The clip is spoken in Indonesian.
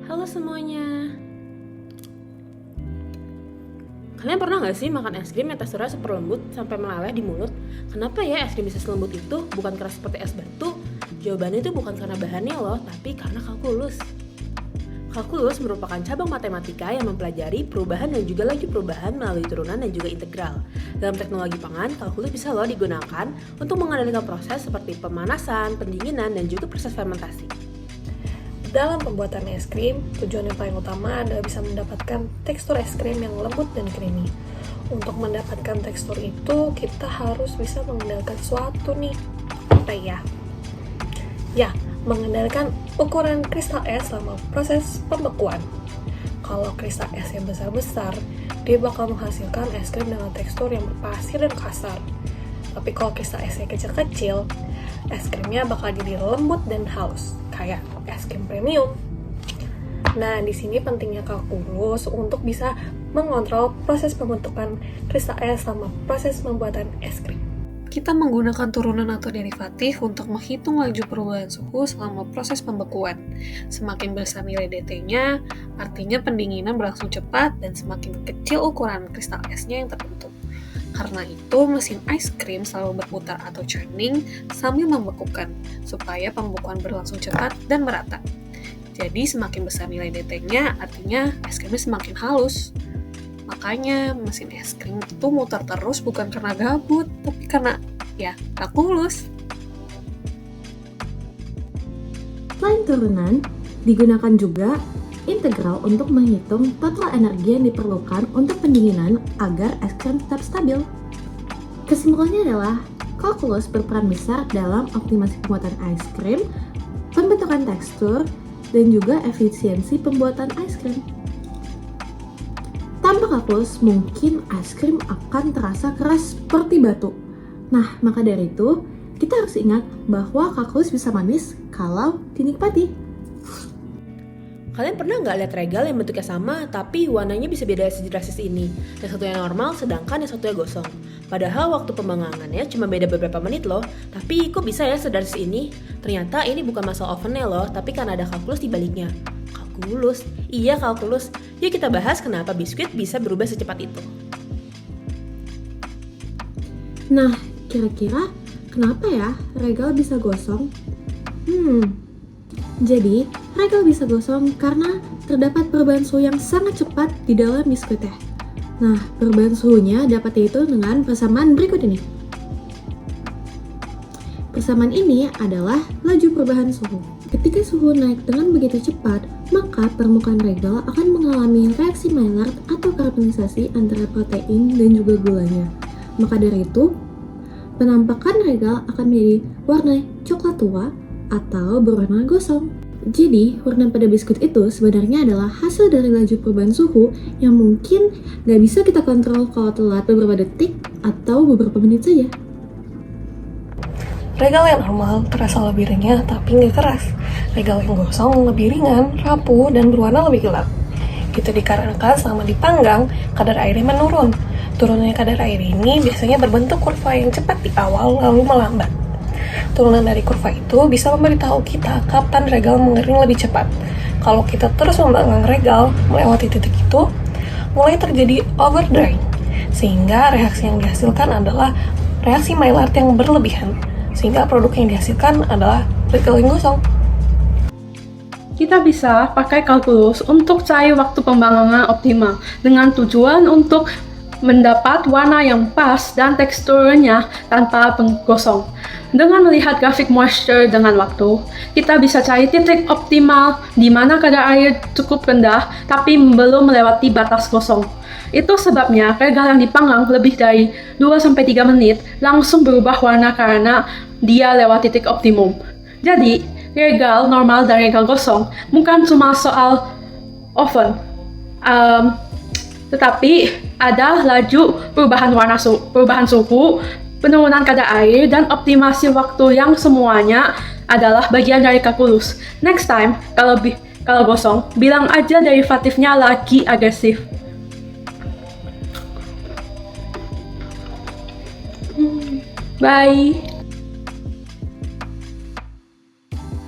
Halo semuanya. Kalian pernah gak sih makan es krim yang teksturnya super lembut sampai meleleh di mulut? Kenapa ya es krim bisa selembut itu? Bukan keras seperti es batu? Jawabannya itu bukan karena bahannya loh, tapi karena kalkulus. Kalkulus merupakan cabang matematika yang mempelajari perubahan dan juga laju perubahan melalui turunan dan juga integral. Dalam teknologi pangan, kalkulus bisa loh digunakan untuk mengendalikan proses seperti pemanasan, pendinginan, dan juga proses fermentasi. Dalam pembuatan es krim, tujuan yang paling utama adalah bisa mendapatkan tekstur es krim yang lembut dan creamy. Untuk mendapatkan tekstur itu, kita harus bisa mengendalikan sesuatu nih. Apa ya? Ya, mengendalikan ukuran kristal es selama proses pembekuan. Kalau kristal es yang besar-besar, dia bakal menghasilkan es krim dengan tekstur yang berpasir dan kasar. Tapi kalau kristal esnya kecil-kecil, es krimnya bakal jadi lembut dan halus, kayak es krim premium. Nah, di sini pentingnya kalkulus untuk bisa mengontrol proses pembentukan kristal es selama proses pembuatan es krim. Kita menggunakan turunan atau derivatif untuk menghitung laju perubahan suhu selama proses pembekuan. Semakin besar nilai dt-nya, artinya pendinginan berlangsung cepat dan semakin kecil ukuran kristal esnya yang terbentuk. Karena itu, mesin ice cream selalu berputar atau churning sambil membekukan, supaya pembekuan berlangsung cepat dan merata. Jadi, semakin besar nilai dt-nya, artinya es krimnya semakin halus. Makanya, mesin es krim itu muter terus bukan karena gabut, tapi karena, kalkulus. Selain turunan, digunakan juga integral untuk menghitung total energi yang diperlukan untuk pendinginan agar es krim tetap stabil. Kesimpulannya adalah, kalkulus berperan besar dalam optimasi pembuatan es krim, pembentukan tekstur, dan juga efisiensi pembuatan es krim. Tanpa kalkulus, mungkin es krim akan terasa keras seperti batu. Nah, maka dari itu, kita harus ingat bahwa kalkulus bisa manis kalau dinikmati. Kalian pernah nggak lihat regal yang bentuknya sama, tapi warnanya bisa beda sedrastis ini? Yang satunya normal, sedangkan yang satunya gosong. Padahal waktu pemanggangannya cuma beda beberapa menit loh. Tapi kok bisa ya sedrastis ini? Ternyata ini bukan masalah ovennya loh, tapi karena ada kalkulus di baliknya. Kalkulus? Iya kalkulus. Yuk kita bahas kenapa biskuit bisa berubah secepat itu. Nah, kira-kira kenapa ya regal bisa gosong? Jadi, regal bisa gosong karena terdapat perubahan suhu yang sangat cepat di dalam biskuitnya. Nah, perubahan suhunya dapat dihitung dengan persamaan berikut ini. Persamaan ini adalah laju perubahan suhu. Ketika suhu naik dengan begitu cepat, maka permukaan regal akan mengalami reaksi Maillard atau karamelisasi antara protein dan juga gulanya. Maka dari itu, penampakan regal akan menjadi warna coklat tua atau berwarna gosong. Jadi, warna pada biskuit itu sebenarnya adalah hasil dari laju perubahan suhu yang mungkin gak bisa kita kontrol kalau telat beberapa detik atau beberapa menit saja. Regal yang normal terasa lebih renyah tapi nggak keras. Regal yang gosong lebih ringan, rapuh, dan berwarna lebih gelap. Itu dikarenakan selama dipanggang, kadar airnya menurun. Turunnya kadar air ini biasanya berbentuk kurva yang cepat di awal lalu melambat. Turunan dari kurva itu bisa memberitahu kita kapan regal mengering lebih cepat. Kalau kita terus memanggang regal melewati titik itu, mulai terjadi overdrying, sehingga reaksi yang dihasilkan adalah reaksi Maillard yang berlebihan, sehingga produk yang dihasilkan adalah regal yang gosong. Kita bisa pakai kalkulus untuk cari waktu pemanggangan optimal dengan tujuan untuk mendapat warna yang pas dan teksturnya tanpa penggosong. Dengan melihat grafik moisture dengan waktu, kita bisa cari titik optimal di mana kadar air cukup rendah tapi belum melewati batas gosong. Itu sebabnya regal yang dipanggang lebih dari 2-3 menit langsung berubah warna karena dia lewat titik optimum. Jadi, regal normal dan regal gosong bukan cuma soal oven, tetapi ada laju perubahan suhu, penurunan kadar air, dan optimasi waktu yang semuanya adalah bagian dari kalkulus. Next time, kalau gosong, bilang aja derivatifnya lagi agresif. Bye!